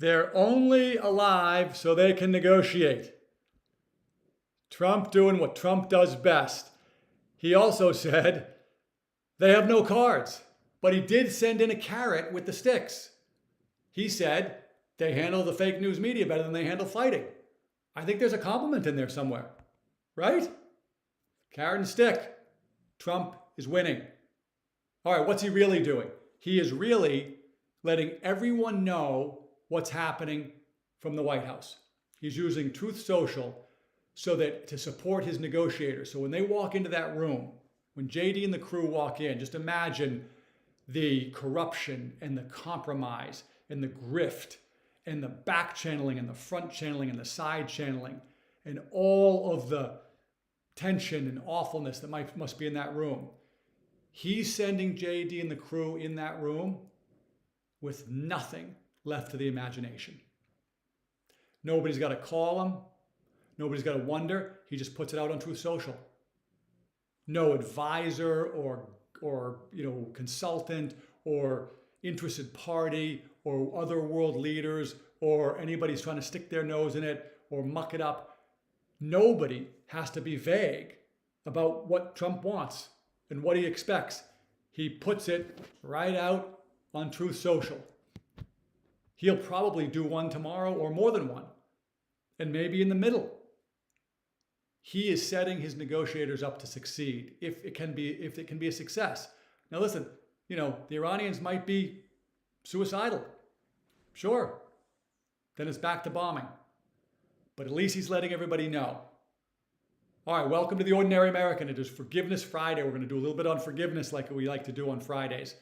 They're only alive so they can negotiate. Trump doing what Trump does best. He also said they have no cards, but he did send in a carrot with the sticks. He said they handle the fake news media better than they handle fighting. I think there's a compliment in there somewhere, right? Carrot and stick. Trump is winning. All right, what's he really doing? He is really letting everyone know what's happening from the White House. He's using Truth Social so that to support his negotiators. So when they walk into that room, when JD and the crew walk in, just imagine the corruption and the compromise and the grift and the back channeling and the front channeling and the side channeling and all of the tension and awfulness that must be in that room. He's sending JD and the crew in that room with nothing left to the imagination. Nobody's got to call him. Nobody's got to wonder. He just puts it out on Truth Social. No advisor or consultant or interested party or other world leaders or anybody's trying to stick their nose in it or muck it up. Nobody has to be vague about what Trump wants and what he expects. He puts it right out on Truth Social. He'll probably do one tomorrow or more than one, and maybe in the middle. He is setting his negotiators up to succeed if it can be a success. Now listen, the Iranians might be suicidal. Sure. Then it's back to bombing. But at least he's letting everybody know. All right, welcome to The Ordinary American. It is Forgiveness Friday. We're going to do a little bit on forgiveness like we like to do on Fridays.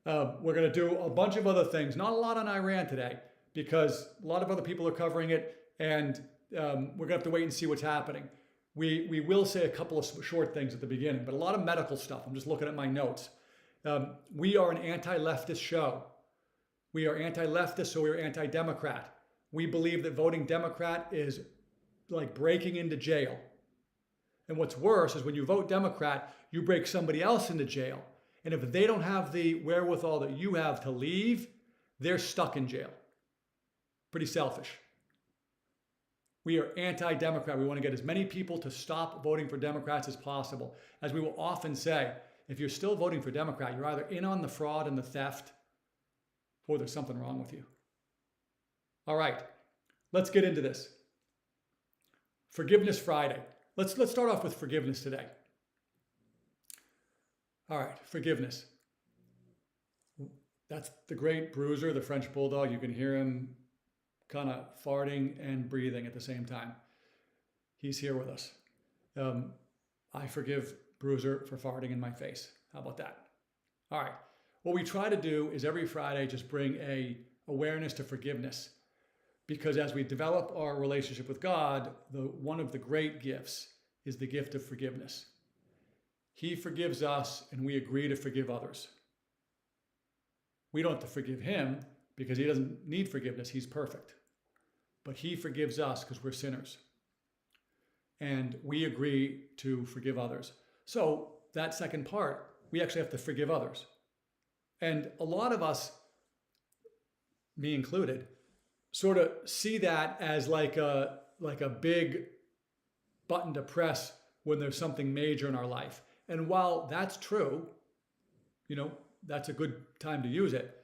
We're going to do a bunch of other things. Not a lot on Iran today because a lot of other people are covering it, and we're going to have to wait and see what's happening. We will say a couple of short things at the beginning, but a lot of medical stuff. I'm just looking at my notes. We are an anti-leftist show. We are anti-leftist, so we're anti-Democrat. We believe that voting Democrat is like breaking into jail. And what's worse is when you vote Democrat, you break somebody else into jail. And if they don't have the wherewithal that you have to leave, they're stuck in jail. Pretty selfish. We are anti-Democrat. We want to get as many people to stop voting for Democrats as possible. As we will often say, if you're still voting for Democrat, you're either in on the fraud and the theft, or there's something wrong with you. All right, let's get into this. Forgiveness Friday. Let's start off with forgiveness today. All right, forgiveness. That's the great Bruiser, the French bulldog. You can hear him kind of farting and breathing at the same time. He's here with us. I forgive Bruiser for farting in my face. How about that? All right. What we try to do is every Friday just bring a awareness to forgiveness, because as we develop our relationship with God, one of the great gifts is the gift of forgiveness. He forgives us and we agree to forgive others. We don't have to forgive him because he doesn't need forgiveness. He's perfect. But he forgives us because we're sinners. And we agree to forgive others. So that second part, we actually have to forgive others. And a lot of us, me included, sort of see that as like a big button to press when there's something major in our life. And while that's true, that's a good time to use it.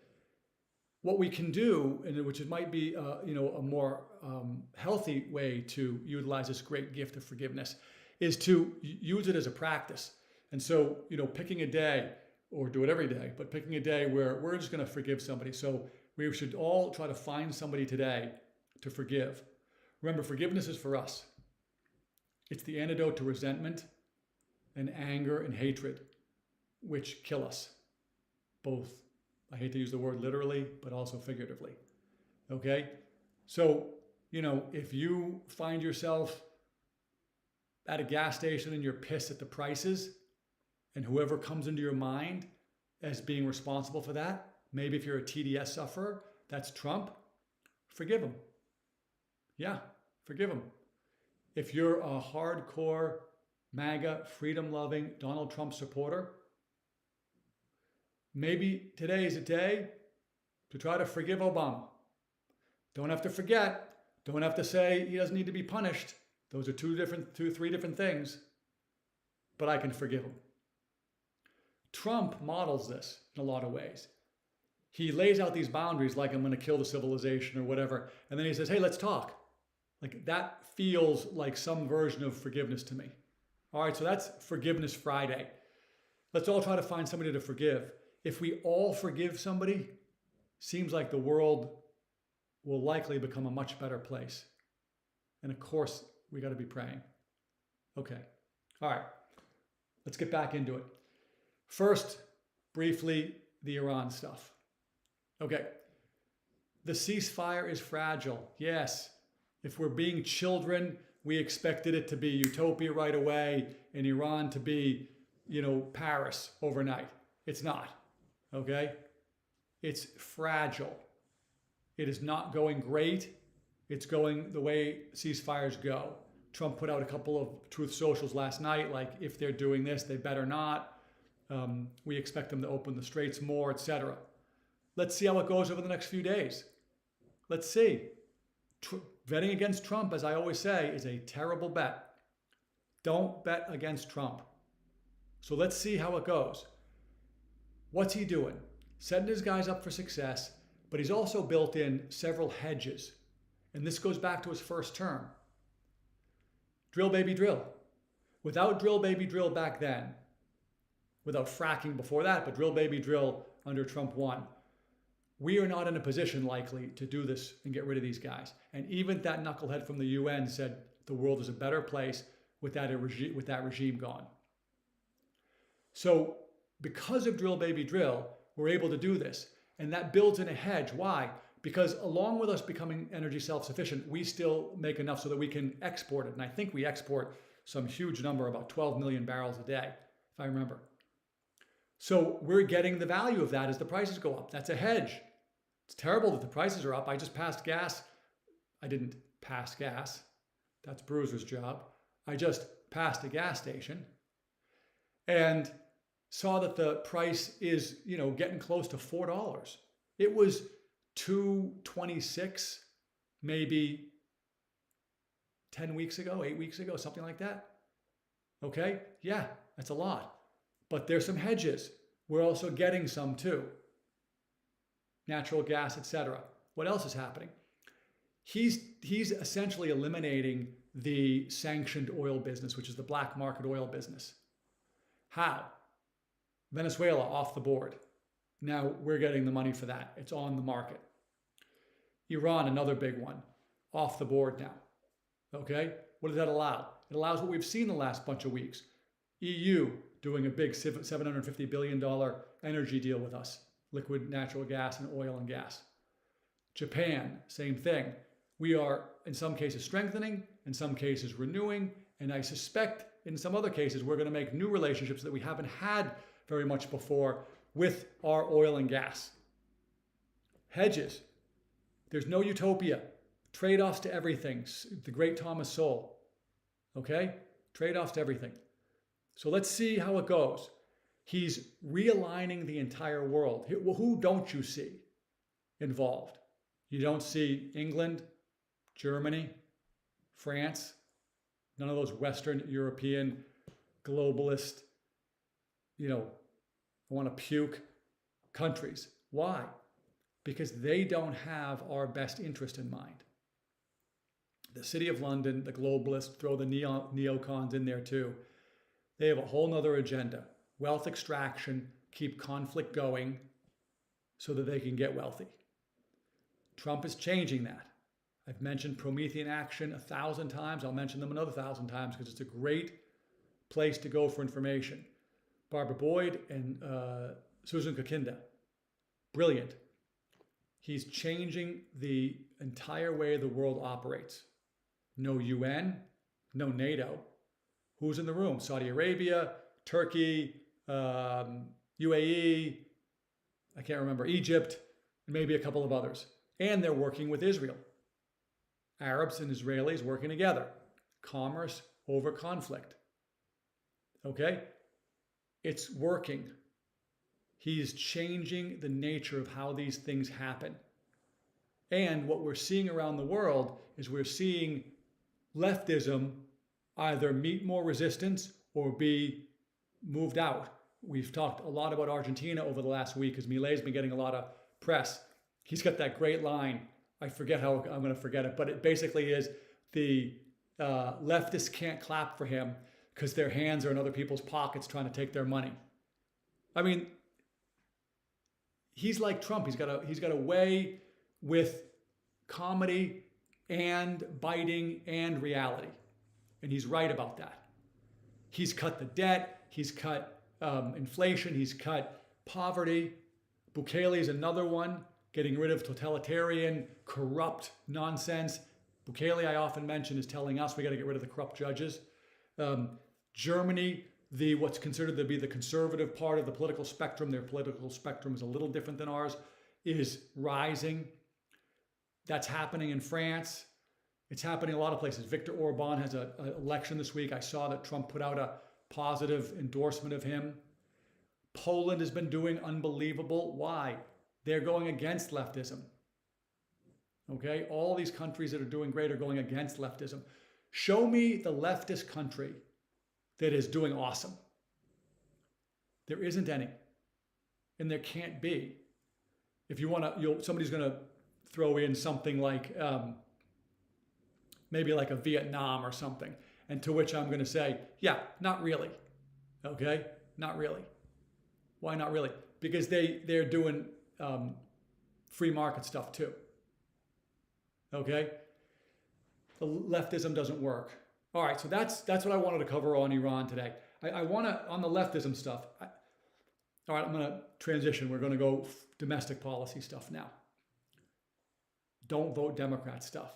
What we can do, and which might be a more healthy way to utilize this great gift of forgiveness, is to use it as a practice. And so, picking a day, or do it every day, but picking a day where we're just going to forgive somebody. So we should all try to find somebody today to forgive. Remember, forgiveness is for us. It's the antidote to resentment and anger and hatred, which kill us. Both, I hate to use the word literally, but also figuratively. Okay? So, if you find yourself at a gas station and you're pissed at the prices, and whoever comes into your mind as being responsible for that, maybe if you're a TDS sufferer, that's Trump, forgive him. Yeah, forgive him. If you're a hardcore MAGA, freedom-loving Donald Trump supporter, maybe today is a day to try to forgive Obama. Don't have to forget. Don't have to say he doesn't need to be punished. Those are three different things. But I can forgive him. Trump models this in a lot of ways. He lays out these boundaries like I'm going to kill the civilization or whatever. And then he says, hey, let's talk. Like that feels like some version of forgiveness to me. All right, so that's Forgiveness Friday. Let's all try to find somebody to forgive. If we all forgive somebody, seems like the world will likely become a much better place. And of course, we got to be praying. Okay. All right. Let's get back into it. First, briefly, the Iran stuff. Okay. The ceasefire is fragile. Yes. If we're being children, we expected it to be utopia right away and Iran to be, Paris overnight. It's not. Okay? It's fragile. It is not going great. It's going the way ceasefires go. Trump put out a couple of truth socials last night, like if they're doing this, they better not. We expect them to open the straits more, etc. Let's see how it goes over the next few days. Let's see. Betting against Trump, as I always say, is a terrible bet. Don't bet against Trump. So let's see how it goes. What's he doing? Setting his guys up for success, but he's also built in several hedges. And this goes back to his first term. Drill, baby, drill. Without drill, baby, drill back then, without fracking before that, but drill, baby, drill under Trump 1, we are not in a position likely to do this and get rid of these guys. And even that knucklehead from the UN said the world is a better place with that regime gone. So because of drill, baby, drill, we're able to do this. And that builds in a hedge. Why? Because along with us becoming energy self-sufficient, we still make enough so that we can export it. And I think we export some huge number, about 12 million barrels a day, if I remember. So we're getting the value of that as the prices go up. That's a hedge. It's terrible that the prices are up. I just passed gas. I didn't pass gas. That's Bruiser's job. I just passed a gas station and saw that the price is, getting close to $4. It was $2.26 maybe 10 weeks ago, 8 weeks ago, something like that. Okay? Yeah, that's a lot. But there's some hedges. We're also getting some too. Natural gas, etc. What else is happening? He's essentially eliminating the sanctioned oil business, which is the black market oil business. How? Venezuela off the board. Now we're getting the money for that. It's on the market. Iran, another big one, off the board now. Okay? What does that allow? It allows what we've seen the last bunch of weeks. EU doing a big $750 billion energy deal with us. Liquid natural gas and oil and gas. Japan, same thing. We are, in some cases, strengthening, in some cases, renewing, and I suspect in some other cases, we're going to make new relationships that we haven't had very much before with our oil and gas. Hedges. There's no utopia. Trade-offs to everything. The great Thomas Sowell. Okay? Trade-offs to everything. So let's see how it goes. He's realigning the entire world. Who don't you see involved? You don't see England, Germany, France, none of those Western European globalist, I want to puke countries. Why? Because they don't have our best interest in mind. The City of London, the globalists, throw the neocons in there too. They have a whole nother agenda. Wealth extraction, keep conflict going so that they can get wealthy. Trump is changing that. I've mentioned Promethean Action 1,000 times. I'll mention them another 1,000 times because it's a great place to go for information. Barbara Boyd and Susan Kokinda. Brilliant. He's changing the entire way the world operates. No UN, no NATO. Who's in the room? Saudi Arabia, Turkey, UAE, I can't remember, Egypt, and maybe a couple of others. And they're working with Israel. Arabs and Israelis working together. Commerce over conflict. Okay? It's working. He's changing the nature of how these things happen. And what we're seeing around the world is we're seeing leftism either meet more resistance or be moved out. We've talked a lot about Argentina over the last week because Milei's been getting a lot of press. He's got that great line. I forget how I'm going to forget it, but it basically is the leftists can't clap for him because their hands are in other people's pockets trying to take their money. I mean, he's like Trump. He's got a way with comedy and biting and reality. And he's right about that. He's cut the debt. He's cut inflation. He's cut poverty. Bukele is another one, getting rid of totalitarian, corrupt nonsense. Bukele, I often mention, is telling us we got to get rid of the corrupt judges. Germany, what's considered to be the conservative part of the political spectrum, their political spectrum is a little different than ours, is rising. That's happening in France. It's happening in a lot of places. Viktor Orban has an election this week. I saw that Trump put out a positive endorsement of him. Poland has been doing unbelievable. Why? They're going against leftism. Okay? All these countries that are doing great are going against leftism. Show me the leftist country that is doing awesome. There isn't any. And there can't be. If you want to, somebody's going to throw in something like, maybe like a Vietnam or something. And to which I'm going to say, yeah, not really. Okay? Not really. Why not really? Because they're doing free market stuff too. Okay? The leftism doesn't work. All right, so that's what I wanted to cover on Iran today. I want to, on the leftism stuff, all right, I'm going to transition. We're going to go domestic policy stuff now. Don't vote Democrat stuff.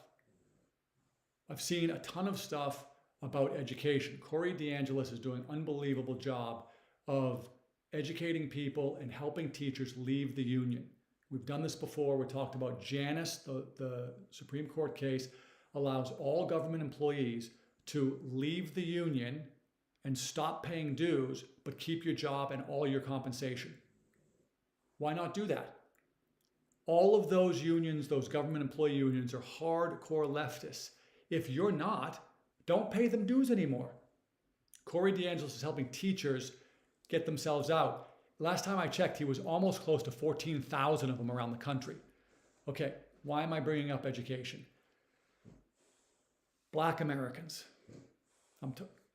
I've seen a ton of stuff about education. Corey DeAngelis is doing an unbelievable job of educating people and helping teachers leave the union. We've done this before. We talked about Janus, the Supreme Court case, allows all government employees to leave the union and stop paying dues, but keep your job and all your compensation. Why not do that? All of those unions, those government employee unions, are hardcore leftists. If you're not, don't pay them dues anymore. Corey DeAngelis is helping teachers get themselves out. Last time I checked, he was almost close to 14,000 of them around the country. Okay, why am I bringing up education? Black Americans.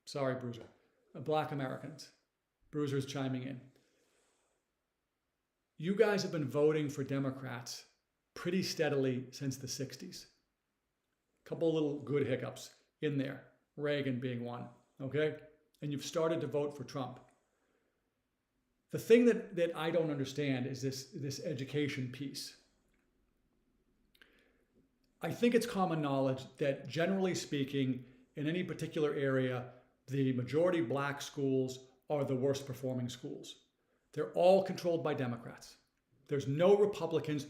Sorry, Bruiser. Black Americans. Bruiser's chiming in. You guys have been voting for Democrats pretty steadily since the 60s. A couple of little good hiccups in there, Reagan being one, okay? And you've started to vote for Trump. The thing that I don't understand is this education piece. I think it's common knowledge that generally speaking, in any particular area, the majority black schools are the worst performing schools. They're all controlled by Democrats. There's no Republicans.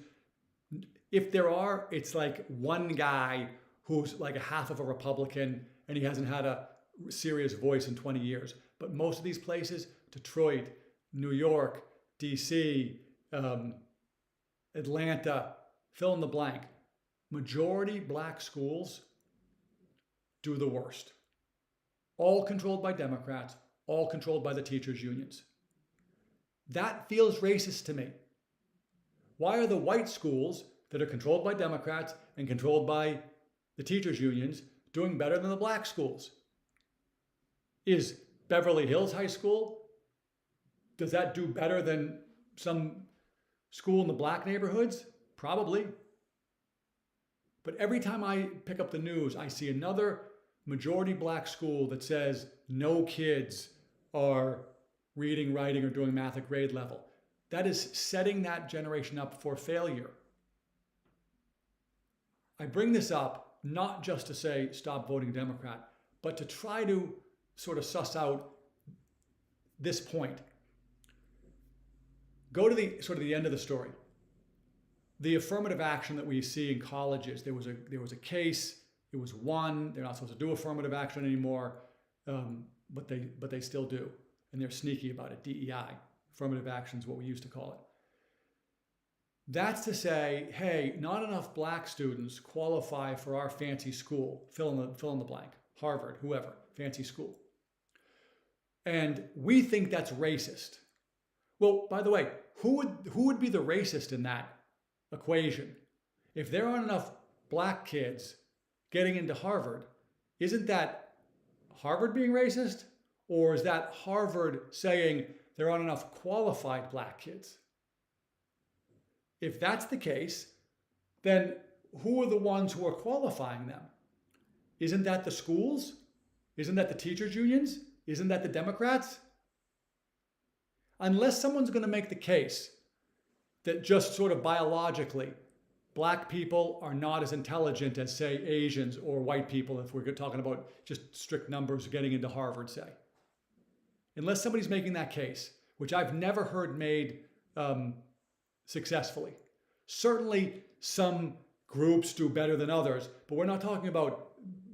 If there are, it's like one guy who's like a half of a Republican and he hasn't had a serious voice in 20 years. But most of these places, Detroit, New York, DC, Atlanta, fill in the blank, majority black schools do the worst. All controlled by Democrats, all controlled by the teachers' unions. That feels racist to me. Why are the white schools that are controlled by Democrats and controlled by the teachers' unions doing better than the black schools? Is Beverly Hills High School, does that do better than some school in the black neighborhoods? Probably. But every time I pick up the news, I see another majority black school that says no kids are reading, writing, or doing math at grade level. That is setting that generation up for failure. I bring this up not just to say stop voting Democrat, but to try to sort of suss out this point. Go to the end of the story. The affirmative action that we see in colleges, there was a case, it was won, they're not supposed to do affirmative action anymore, but they still do. And they're sneaky about it, DEI. Affirmative action is what we used to call it. That's to say, hey, not enough black students qualify for our fancy school, fill in the blank, Harvard, whoever, fancy school. And we think that's racist. Well, by the way, who would be the racist in that equation? If there aren't enough black kids getting into Harvard, isn't that Harvard being racist? Or is that Harvard saying there aren't enough qualified black kids? If that's the case, then who are the ones who are qualifying them? Isn't that the schools? Isn't that the teachers' unions? Isn't that the Democrats? Unless someone's going to make the case that just sort of biologically, black people are not as intelligent as, say, Asians or white people, if we're talking about just strict numbers getting into Harvard, say. Unless somebody's making that case, which I've never heard made successfully. Certainly some groups do better than others, but we're not talking about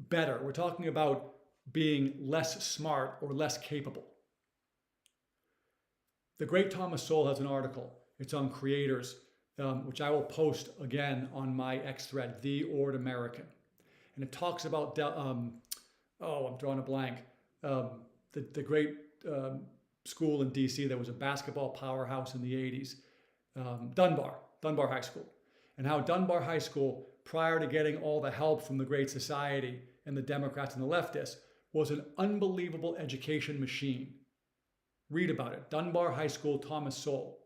better. We're talking about being less smart or less capable. The great Thomas Sowell has an article. It's on creators, which I will post again on my X thread, The Ord American. And it talks about, I'm drawing a blank, the great school in DC that was a basketball powerhouse in the 80s, Dunbar High School. And how Dunbar High School, prior to getting all the help from the Great Society and the Democrats and the leftists, was an unbelievable education machine. Read about it. Dunbar High School, Thomas Sowell.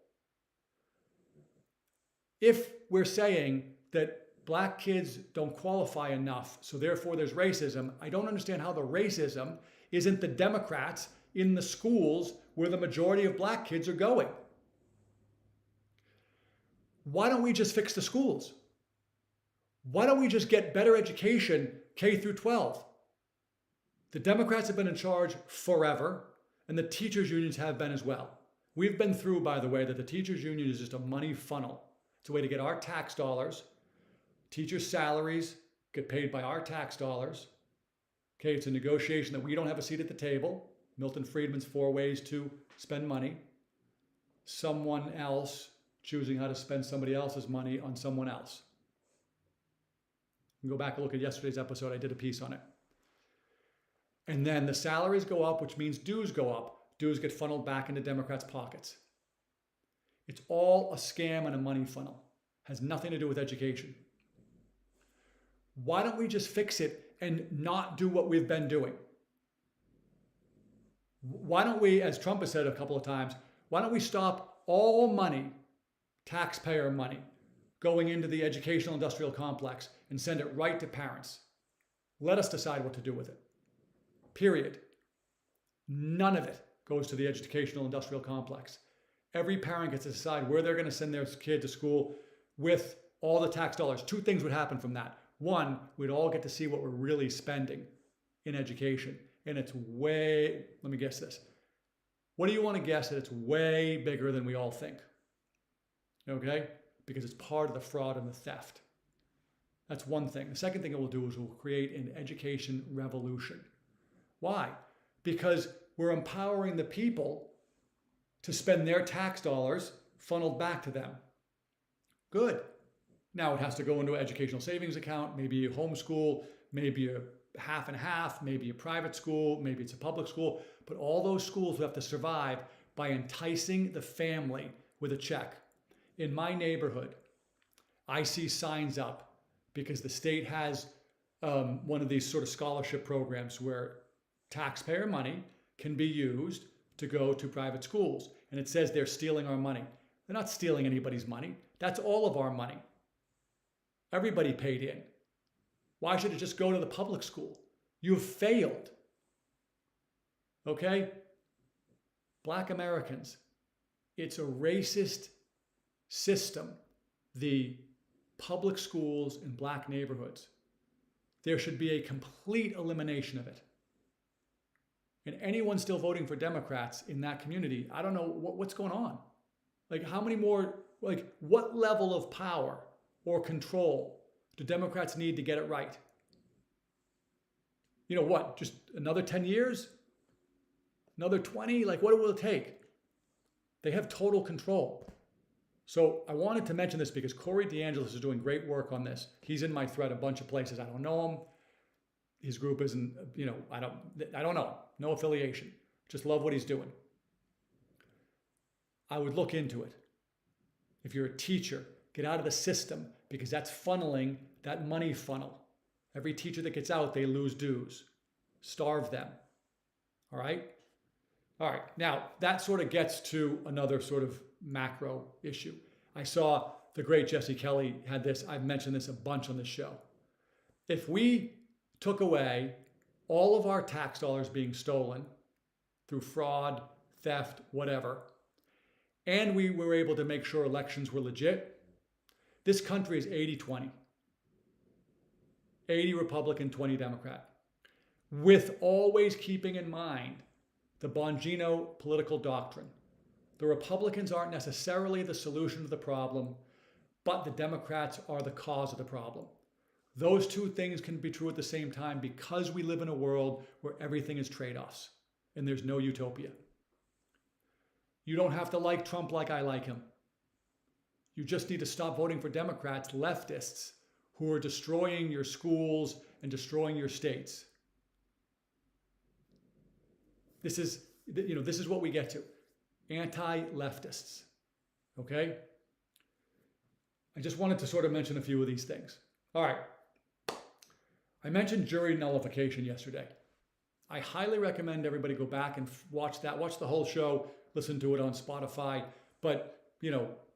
If we're saying that black kids don't qualify enough, so therefore there's racism, I don't understand how the racism isn't the Democrats in the schools where the majority of black kids are going. Why don't we just fix the schools? Why don't we just get better education K through 12? The Democrats have been in charge forever, and the teachers' unions have been as well. We've been through, by the way, that the teachers' union is just a money funnel. It's a way to get our tax dollars. Teachers' salaries get paid by our tax dollars. Okay, it's a negotiation that we don't have a seat at the table. Milton Friedman's 4 ways to spend money. Someone else choosing how to spend somebody else's money on someone else. You can go back and look at yesterday's episode. I did a piece on it. And then the salaries go up, which means dues go up. Dues get funneled back into Democrats' pockets. It's all a scam and a money funnel. Has nothing to do with education. Why don't we just fix it and not do what we've been doing? Why don't we, as Trump has said a couple of times, why don't we stop all money, taxpayer money, going into the educational industrial complex and send it right to parents? Let us decide what to do with it. Period. None of it goes to the educational industrial complex. Every parent gets to decide where they're going to send their kid to school with all the tax dollars. 2 things would happen from that. 1, we'd all get to see what we're really spending in education. And it's way, let me guess this. What do you want to guess that it's way bigger than we all think? Okay? Because it's part of the fraud and the theft. That's one thing. The second thing it will do is we'll create an education revolution. Why? Because we're empowering the people to spend their tax dollars funneled back to them. Good. Now it has to go into an educational savings account, maybe a homeschool, maybe a half and half, maybe a private school, maybe it's a public school, but all those schools will have to survive by enticing the family with a check. In my neighborhood, I see signs up because the state has one of these sort of scholarship programs where taxpayer money can be used to go to private schools. And it says they're stealing our money. They're not stealing anybody's money. That's all of our money. Everybody paid in. Why should it just go to the public school? You've failed. Okay? Black Americans. It's a racist system. The public schools in black neighborhoods. There should be a complete elimination of it. And anyone still voting for Democrats in that community, I don't know what's going on. Like how many more, like what level of power or control do Democrats need to get it right? You know what, just another 10 years? Another 20? Like what will it take? They have total control. So I wanted to mention this because Corey DeAngelis is doing great work on this. He's in my thread a bunch of places. I don't know him. His group isn't, I don't know. No affiliation. Just love what he's doing. I would look into it. If you're a teacher, get out of the system because that's funneling that money funnel. Every teacher that gets out, they lose dues. Starve them. All right? All right. Now, that sort of gets to another sort of macro issue. I saw the great Jesse Kelly had this. I've mentioned this a bunch on this show. If we took away all of our tax dollars being stolen through fraud, theft, whatever, and we were able to make sure elections were legit, this country is 80-20. 80 Republican, 20 Democrat. With always keeping in mind the Bongino political doctrine. The Republicans aren't necessarily the solution to the problem, but the Democrats are the cause of the problem. Those two things can be true at the same time because we live in a world where everything is trade-offs and there's no utopia. You don't have to like Trump like I like him. You just need to stop voting for Democrats, leftists, who are destroying your schools and destroying your states. This is what we get to. Anti-leftists. Okay? I just wanted to sort of mention a few of these things. All right. I mentioned jury nullification yesterday. I highly recommend everybody go back and watch that. Watch the whole show. Listen to it on Spotify. But,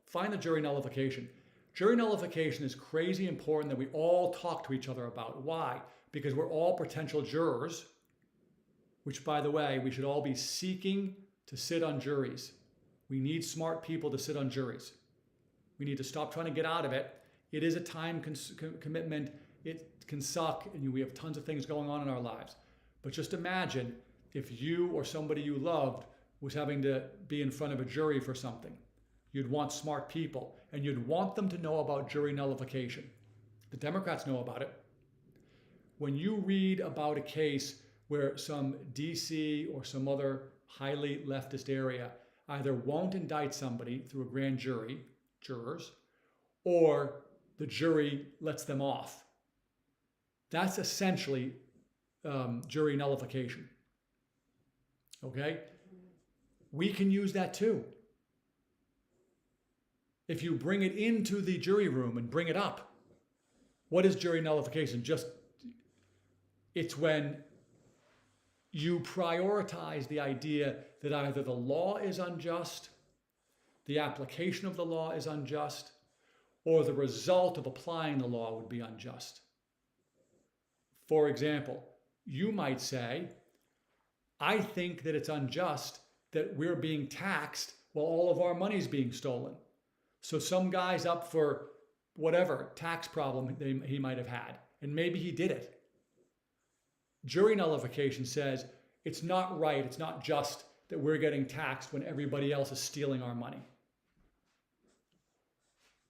find the jury nullification. Jury nullification is crazy important that we all talk to each other about. Why? Because we're all potential jurors, which, by the way, we should all be seeking to sit on juries. We need smart people to sit on juries. We need to stop trying to get out of it. It is a time commitment. It can suck, and we have tons of things going on in our lives. But just imagine if you or somebody you loved was having to be in front of a jury for something. You'd want smart people, and you'd want them to know about jury nullification. The Democrats know about it. When you read about a case where some DC or some other highly leftist area either won't indict somebody through a grand jury, jurors, or the jury lets them off, that's essentially jury nullification. Okay? We can use that too. If you bring it into the jury room and bring it up, what is jury nullification? It's when you prioritize the idea that either the law is unjust, the application of the law is unjust, or the result of applying the law would be unjust. For example, you might say, I think that it's unjust that we're being taxed while all of our money is being stolen. So some guy's up for whatever tax problem he might have had, and maybe he did it. Jury nullification says it's not right, it's not just that we're getting taxed when everybody else is stealing our money.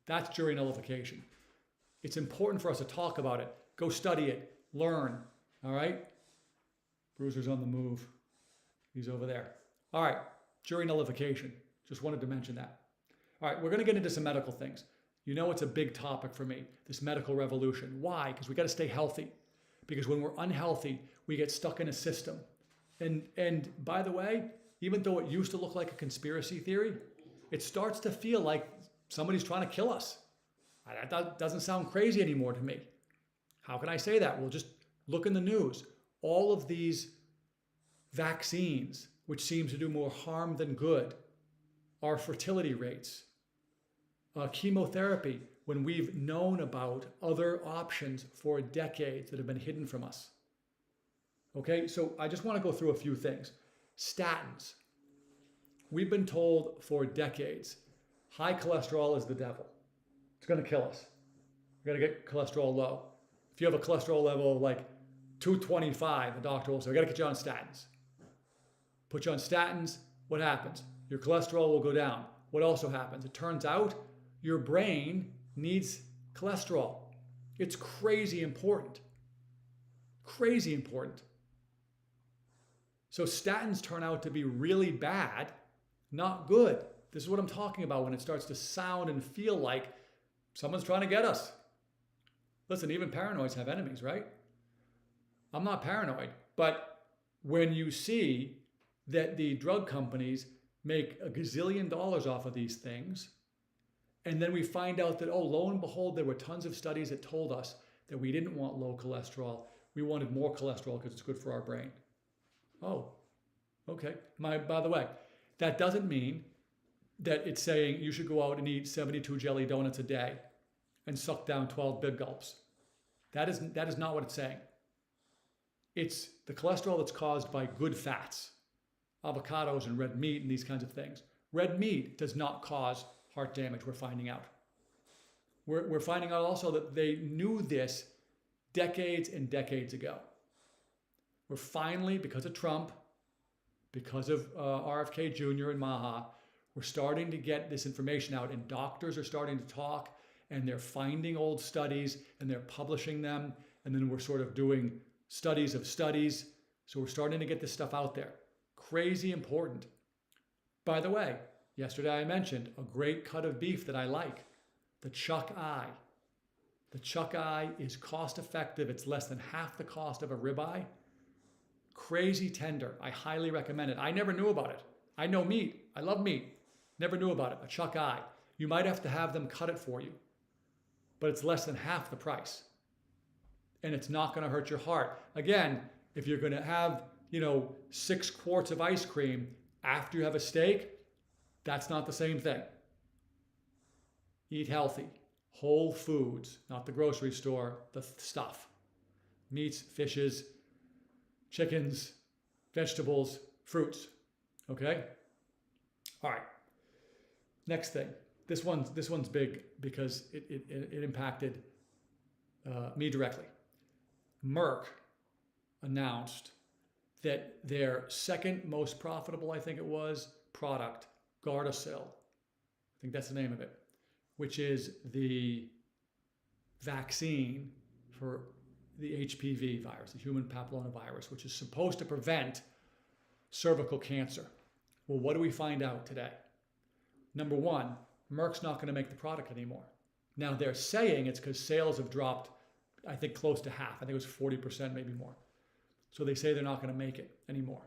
That's jury nullification. It's important for us to talk about it. Go study it, learn, all right? Bruiser's on the move. He's over there. All right, jury nullification. Just wanted to mention that. All right, we're going to get into some medical things. It's a big topic for me, this medical revolution. Why? Because we got to stay healthy. Because when we're unhealthy, we get stuck in a system. And by the way, even though it used to look like a conspiracy theory, it starts to feel like somebody's trying to kill us. That doesn't sound crazy anymore to me. How can I say that? Well, just look in the news. All of these vaccines, which seems to do more harm than good, our fertility rates, chemotherapy, when we've known about other options for decades that have been hidden from us. Okay, so I just want to go through a few things. Statins. We've been told for decades, high cholesterol is the devil. It's going to kill us. We've got to get cholesterol low. If you have a cholesterol level of like 225, the doctor will say, we got to get you on statins. Put you on statins, what happens? Your cholesterol will go down. What also happens? It turns out your brain needs cholesterol. It's crazy important. Crazy important. So statins turn out to be really bad, not good. This is what I'm talking about when it starts to sound and feel like someone's trying to get us. Listen, even paranoids have enemies, right? I'm not paranoid, but when you see that the drug companies make a gazillion dollars off of these things, and then we find out that, oh, lo and behold, there were tons of studies that told us that we didn't want low cholesterol. We wanted more cholesterol because it's good for our brain. Oh, okay. By the way, that doesn't mean that it's saying you should go out and eat 72 jelly donuts a day and suck down 12 big gulps. That is not what it's saying. It's the cholesterol that's caused by good fats, avocados and red meat and these kinds of things. Red meat does not cause heart damage, we're finding out. We're finding out also that they knew this decades and decades ago. We're finally, because of Trump, because of RFK Jr. and Maha, we're starting to get this information out, and doctors are starting to talk, and they're finding old studies and they're publishing them, and then we're sort of doing studies of studies. So we're starting to get this stuff out there. Crazy important. By the way, yesterday I mentioned a great cut of beef that I like, the chuck eye. The chuck eye is cost effective. It's less than half the cost of a ribeye. Crazy tender. I highly recommend it. I never knew about it. I know meat. I love meat. Never knew about it. A chuck eye. You might have to have them cut it for you, but it's less than half the price. And it's not going to hurt your heart. Again, if you're going to have, 6 quarts of ice cream after you have a steak, that's not the same thing. Eat healthy. Whole foods, not the grocery store, the stuff. Meats, fishes, chickens, vegetables, fruits. Okay? All right. Next thing. This one's big because it impacted me directly. Merck announced that their second most profitable, I think it was, product, Gardasil, I think that's the name of it, which is the vaccine for the HPV virus, the human papillomavirus, which is supposed to prevent cervical cancer. Well, what do we find out today? Number one, Merck's not going to make the product anymore. Now, they're saying it's because sales have dropped, I think, close to half. I think it was 40%, maybe more. So they say they're not going to make it anymore.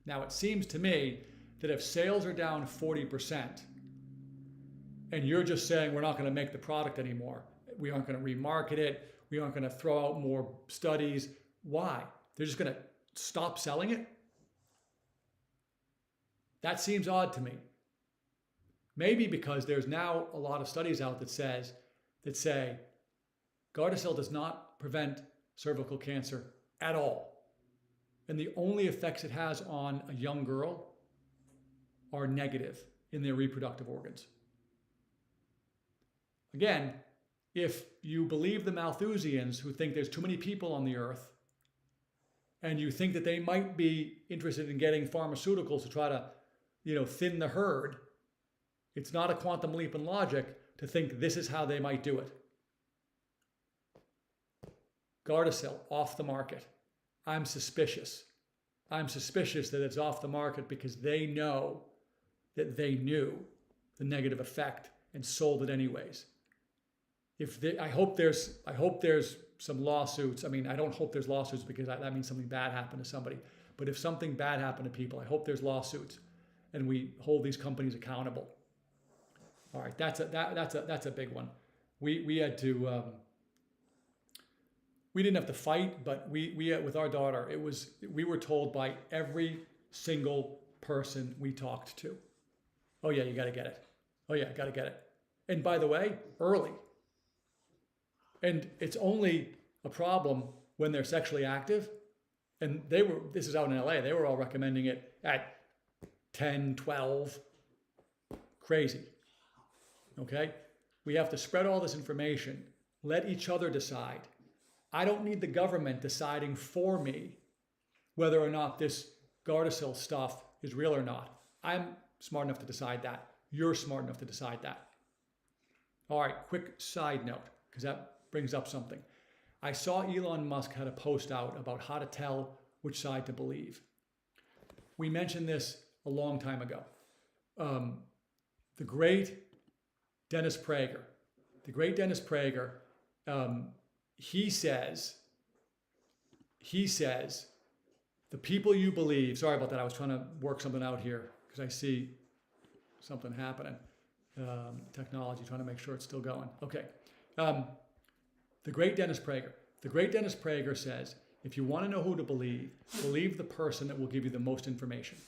Now, it seems to me that if sales are down 40%, and you're just saying we're not going to make the product anymore, we aren't going to remarket it, we aren't going to throw out more studies, why? They're just going to stop selling it? That seems odd to me. Maybe because there's now a lot of studies out that say Gardasil does not prevent cervical cancer at all. And the only effects it has on a young girl are negative in their reproductive organs. Again, if you believe the Malthusians who think there's too many people on the earth, and you think that they might be interested in getting pharmaceuticals to try to, thin the herd, it's not a quantum leap in logic to think this is how they might do it. Gardasil, off the market. I'm suspicious. I'm suspicious that it's off the market because they know that they knew the negative effect and sold it anyways. I hope there's some lawsuits. I mean, I don't hope there's lawsuits because that means something bad happened to somebody. But if something bad happened to people, I hope there's lawsuits and we hold these companies accountable. All right, that's a big one. We had to. We didn't have to fight, but we with our daughter, we were told by every single person we talked to, oh yeah, you got to get it. Oh yeah, got to get it. And by the way, early. And it's only a problem when they're sexually active. And this is out in LA, they were all recommending it at 10, 12. Crazy. Okay? We have to spread all this information. Let each other decide. I don't need the government deciding for me whether or not this Gardasil stuff is real or not. I'm smart enough to decide that. You're smart enough to decide that. All right, quick side note, because that brings up something. I saw Elon Musk had a post out about how to tell which side to believe. We mentioned this a long time ago. the great Dennis Prager. The great Dennis Prager, he says, the people you believe, sorry about that, I was trying to work something out here because I see something happening. Technology, trying to make sure it's still going. Okay. The great Dennis Prager. The great Dennis Prager says, if you want to know who to believe the person that will give you the most information.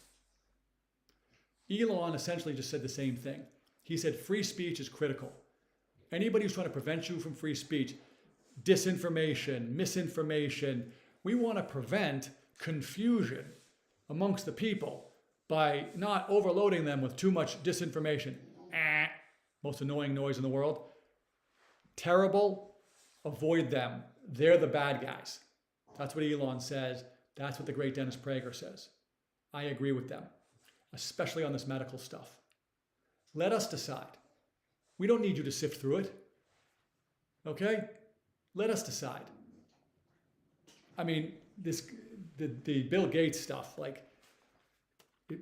Elon essentially just said the same thing. He said free speech is critical. Anybody who's trying to prevent you from free speech, disinformation, misinformation, we want to prevent confusion amongst the people by not overloading them with too much disinformation. Most annoying noise in the world. Terrible. Avoid them. They're the bad guys. That's what Elon says. That's what the great Dennis Prager says. I agree with them, especially on this medical stuff. Let us decide. We don't need you to sift through it. Okay? Let us decide. I mean, the Bill Gates stuff, like,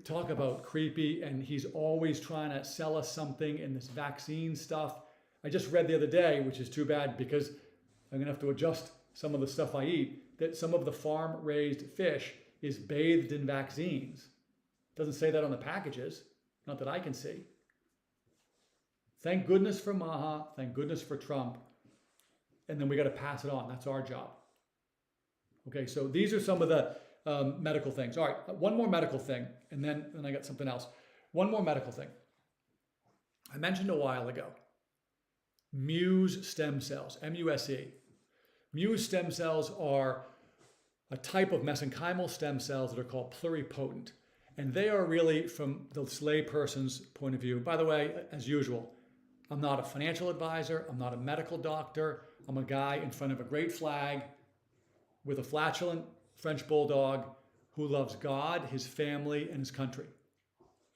talk about creepy, and he's always trying to sell us something in this vaccine stuff. I just read the other day, which is too bad because I'm going to have to adjust some of the stuff I eat, that some of the farm-raised fish is bathed in vaccines. Doesn't say that on the packages, not that I can see. Thank goodness for Maha, thank goodness for Trump, and then we got to pass it on. That's our job. Okay, so these are some of the medical things. All right, one more medical thing, and then I got something else. One more medical thing. I mentioned a while ago, Muse stem cells, M-U-S-E. Muse stem cells are a type of mesenchymal stem cells that are called pluripotent. And they are really, from the lay person's point of view, by the way, as usual, I'm not a financial advisor, I'm not a medical doctor, I'm a guy in front of a great flag with a flatulent French bulldog who loves God, his family, and his country.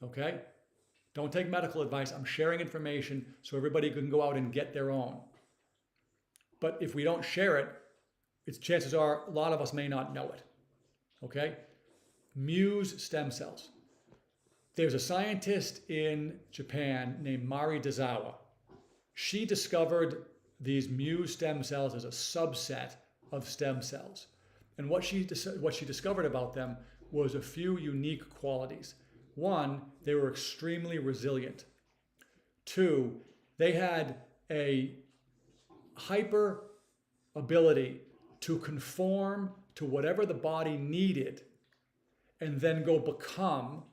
Okay? Don't take medical advice. I'm sharing information so everybody can go out and get their own. But if we don't share it, chances are a lot of us may not know it. Okay? Muse stem cells. There's a scientist in Japan named Mari Dazawa. She discovered these Muse stem cells as a subset of stem cells. And what she discovered about them was a few unique qualities. One, they were extremely resilient. Two, they had a hyper ability to conform to whatever the body needed and then go become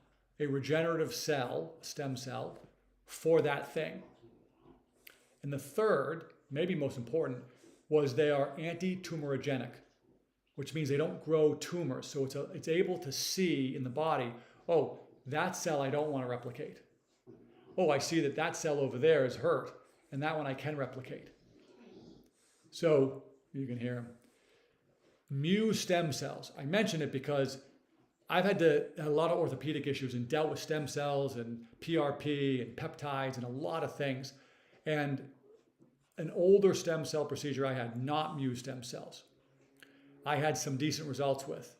a regenerative cell, stem cell, for that thing. And the third, maybe most important, was they are anti-tumorigenic, which means they don't grow tumors. So it's able to see in the body, oh, that cell I don't want to replicate. Oh, I see that cell over there is hurt, and that one I can replicate. So you can hear them. Muse stem cells. I mention it because I've had a lot of orthopedic issues and dealt with stem cells and PRP and peptides and a lot of things. And an older stem cell procedure I had, not Muse stem cells, I had some decent results with.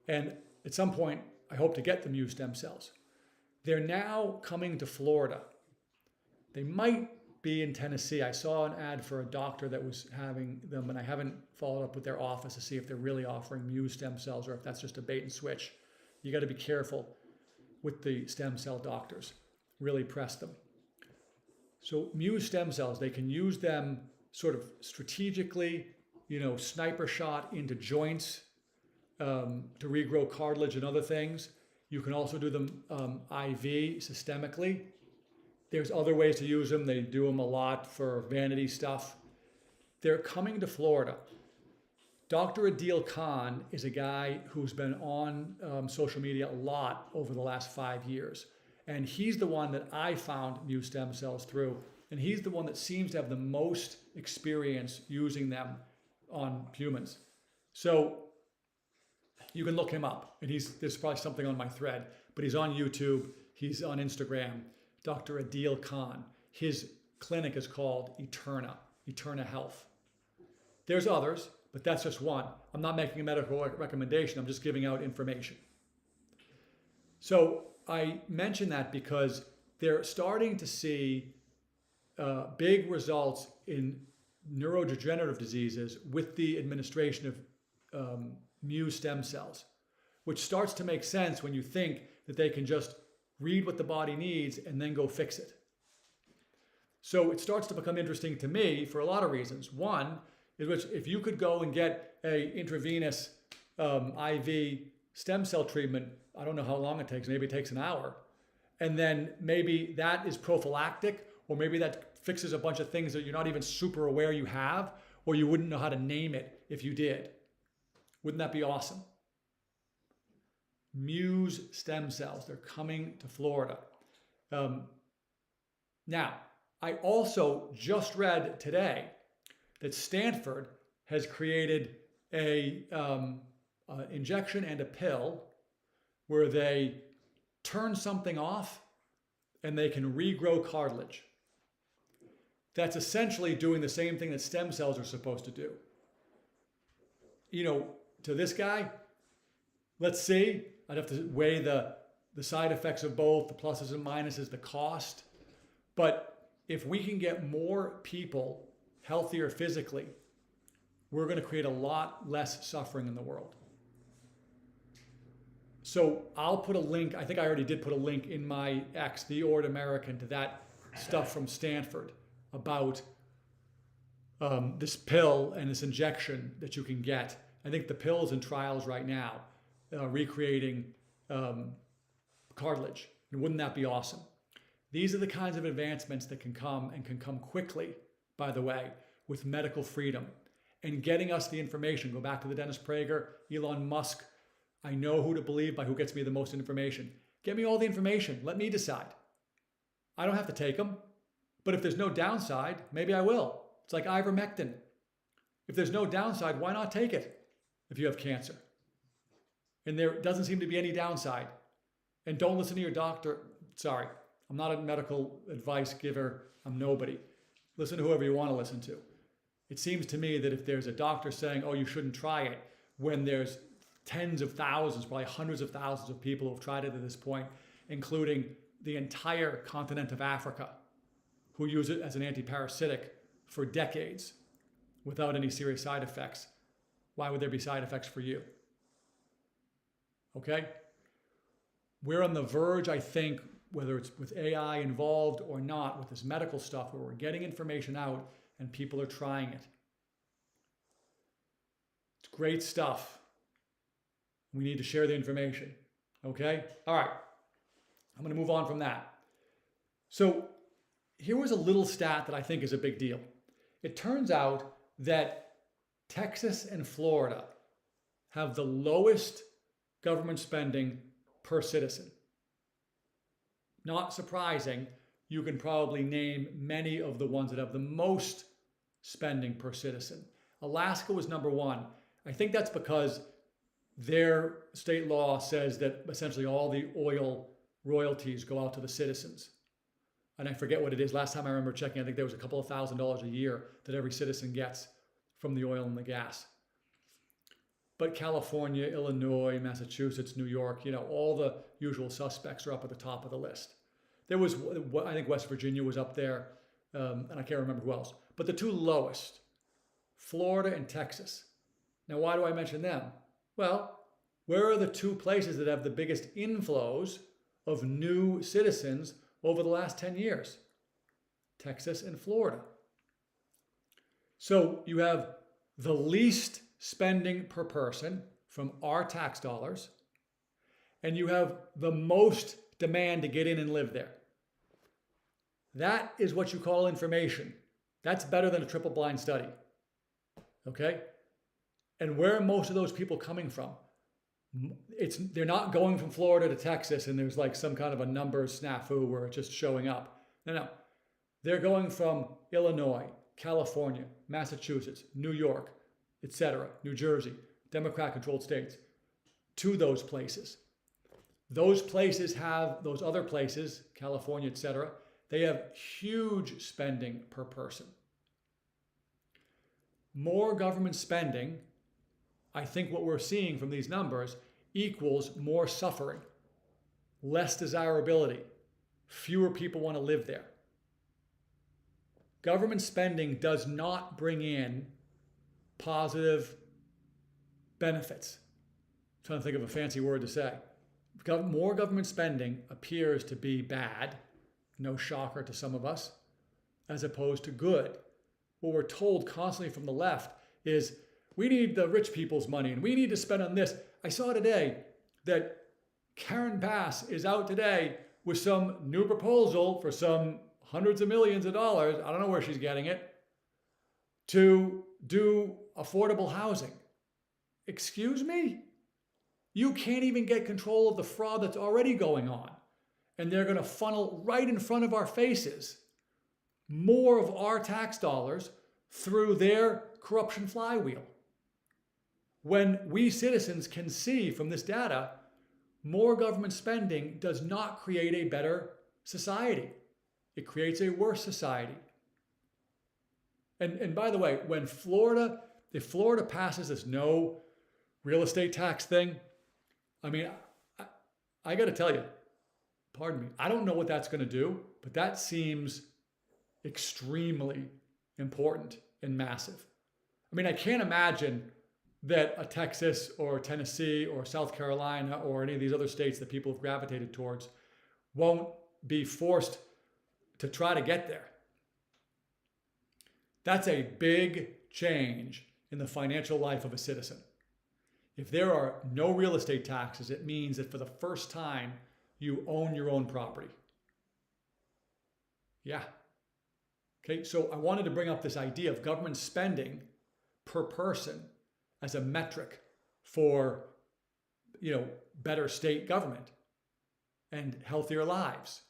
And at some point, I hope to get the Muse stem cells. They're now coming to Florida. They might be in Tennessee. I saw an ad for a doctor that was having them, and I haven't followed up with their office to see if they're really offering Muse stem cells or if that's just a bait and switch. You got to be careful with the stem cell doctors. Really press them. So Muse stem cells, they can use them sort of strategically, sniper shot into joints to regrow cartilage and other things. You can also do them IV, systemically. There's other ways to use them. They do them a lot for vanity stuff. They're coming to Florida. Dr. Adil Khan is a guy who's been on social media a lot over the last 5 years. And he's the one that I found Muse stem cells through. And he's the one that seems to have the most experience using them on humans. So you can look him up. And there's probably something on my thread. But he's on YouTube. He's on Instagram. Dr. Adil Khan. His clinic is called Eterna Health. There's others, but that's just one. I'm not making a medical recommendation. I'm just giving out information. So I mention that because they're starting to see big results in neurodegenerative diseases with the administration of Muse stem cells, which starts to make sense when you think that they can just read what the body needs and then go fix it. So it starts to become interesting to me for a lot of reasons. One is which if you could go and get a intravenous IV stem cell treatment, I don't know how long it takes, maybe it takes an hour, and then maybe that is prophylactic, or maybe that fixes a bunch of things that you're not even super aware you have, or you wouldn't know how to name it if you did. Wouldn't that be awesome? Muse stem cells, they're coming to Florida. Now, I also just read today that Stanford has created a injection and a pill where they turn something off and they can regrow cartilage. That's essentially doing the same thing that stem cells are supposed to do. You know, to this guy, let's see, I'd have to weigh the side effects of both, the pluses and minuses, the cost. But if we can get more people healthier physically, we're going to create a lot less suffering in the world. So I'll put a link, I think I already did put a link in my X, The Ord American, to that stuff from Stanford about this pill and this injection that you can get. I think the pill is in trials right now, recreating cartilage. And wouldn't that be awesome? These are the kinds of advancements that can come, and can come quickly, by the way, with medical freedom and getting us the information. Go back to the Dennis Prager, Elon Musk. I know who to believe by who gets me the most information. Get me all the information. Let me decide. I don't have to take them. But if there's no downside, maybe I will. It's like ivermectin. If there's no downside, why not take it if you have cancer? And there doesn't seem to be any downside. And don't listen to your doctor. Sorry, I'm not a medical advice giver. I'm nobody. Listen to whoever you want to listen to. It seems to me that if there's a doctor saying, oh, you shouldn't try it, when there's tens of thousands, probably hundreds of thousands of people who have tried it at this point, including the entire continent of Africa, who use it as an antiparasitic for decades without any serious side effects. Why would there be side effects for you? Okay? We're on the verge, I think, whether it's with AI involved or not, with this medical stuff, where we're getting information out and people are trying it. It's great stuff. We need to share the information. Okay? All right. I'm going to move on from that. So here was a little stat that I think is a big deal. It turns out that Texas and Florida have the lowest government spending per citizen. Not surprising, you can probably name many of the ones that have the most spending per citizen. Alaska was number one. I think that's because their state law says that essentially all the oil royalties go out to the citizens. And I forget what it is. Last time I remember checking, I think there was a couple of $1,000s a year that every citizen gets from the oil and the gas. But California, Illinois, Massachusetts, New York, you know, all the usual suspects are up at the top of the list. There was, I think West Virginia was up there, and I can't remember who else. But the two lowest, Florida and Texas. Now, why do I mention them? Well, where are the two places that have the biggest inflows of new citizens over the last 10 years? Texas and Florida. So you have the least spending per person from our tax dollars, and you have the most demand to get in and live there. That is what you call information. That's better than a triple blind study. Okay? And where are most of those people coming from? They're not going from Florida to Texas and there's like some kind of a number snafu where it's just showing up. No. They're going from Illinois, California, Massachusetts, New York, etc., New Jersey, Democrat-controlled states, to those places. Those places have, those other places, California, etc., they have huge spending per person. More government spending, I think what we're seeing from these numbers, equals more suffering, less desirability, fewer people want to live there. Government spending does not bring in positive benefits. I'm trying to think of a fancy word to say. More government spending appears to be bad, no shocker to some of us, as opposed to good. What we're told constantly from the left is we need the rich people's money and we need to spend on this. I saw today that Karen Bass is out today with some new proposal for some hundreds of millions of dollars, I don't know where she's getting it, to do affordable housing. Excuse me? You can't even get control of the fraud that's already going on. And they're going to funnel right in front of our faces more of our tax dollars through their corruption flywheel. When we citizens can see from this data, more government spending does not create a better society. It creates a worse society. And by the way, if Florida passes this no real estate tax thing, I mean, I got to tell you, pardon me, I don't know what that's going to do, but that seems extremely important and massive. I mean, I can't imagine that a Texas or Tennessee or South Carolina or any of these other states that people have gravitated towards won't be forced to try to get there. That's a big change in the financial life of a citizen. If there are no real estate taxes, it means that for the first time, you own your own property. Yeah. Okay, so I wanted to bring up this idea of government spending per person as a metric for, better state government and healthier lives.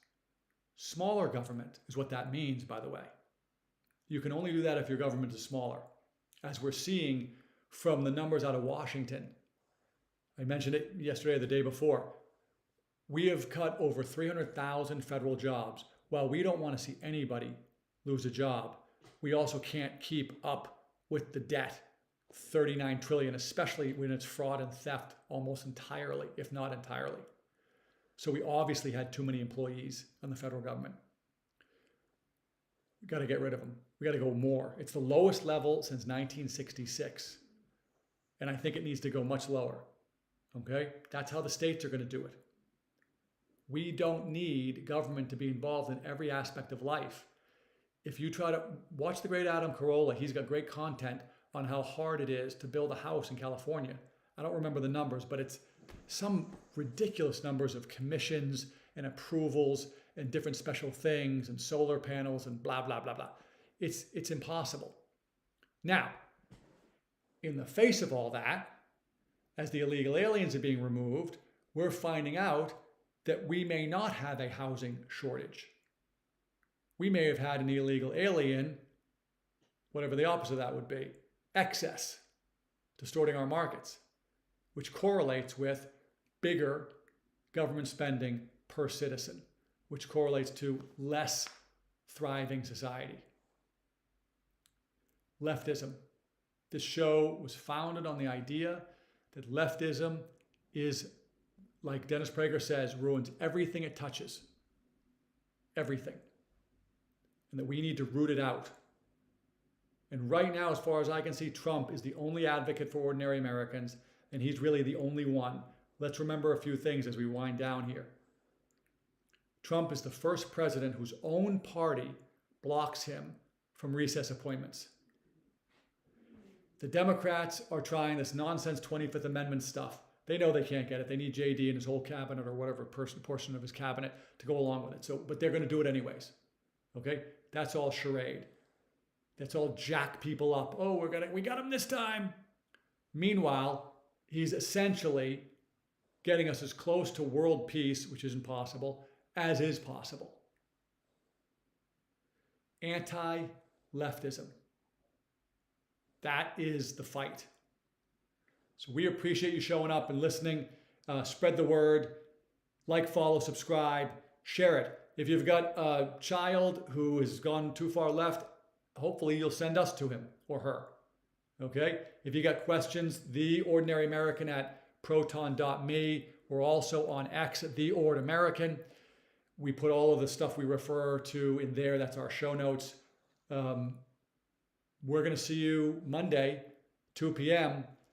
Smaller government is what that means, by the way. You can only do that if your government is smaller. As we're seeing from the numbers out of Washington, I mentioned it yesterday or the day before, we have cut over 300,000 federal jobs. While we don't want to see anybody lose a job, we also can't keep up with the debt, 39 trillion, especially when it's fraud and theft almost entirely, if not entirely. So we obviously had too many employees in the federal government. We got to get rid of them. We got to go more. It's the lowest level since 1966. And I think it needs to go much lower. Okay? That's how the states are going to do it. We don't need government to be involved in every aspect of life. If you try to watch the great Adam Carolla, he's got great content on how hard it is to build a house in California. I don't remember the numbers, but it's some ridiculous numbers of commissions and approvals and different special things and solar panels and blah, blah, blah, blah. It's impossible. Now, in the face of all that, as the illegal aliens are being removed, we're finding out that we may not have a housing shortage. We may have had an illegal alien, whatever the opposite of that would be, excess, distorting our markets, which correlates with bigger government spending per citizen, which correlates to less thriving society. Leftism. This show was founded on the idea that leftism is, like Dennis Prager says, ruins everything it touches. Everything. And that we need to root it out. And right now, as far as I can see, Trump is the only advocate for ordinary Americans, and he's really the only one. Let's remember a few things as we wind down here. Trump is the first president whose own party blocks him from recess appointments. The Democrats are trying this nonsense 25th Amendment stuff. They know they can't get it. They need JD and his whole cabinet or whatever portion of his cabinet to go along with it. But they're going to do it anyways. Okay? That's all charade. That's all jack people up. Oh, we got him this time. Meanwhile, he's essentially getting us as close to world peace, which isn't possible, as is possible. Anti-leftism. That is the fight. So we appreciate you showing up and listening. Spread the word. Like, follow, subscribe. Share it. If you've got a child who has gone too far left, hopefully you'll send us to him or her. Okay? If you got questions, TheOrdinaryAmerican at proton.me. We're also on X, The Ord American. We put all of the stuff we refer to in there. That's our show notes. We're going to see you Monday, 2 p.m.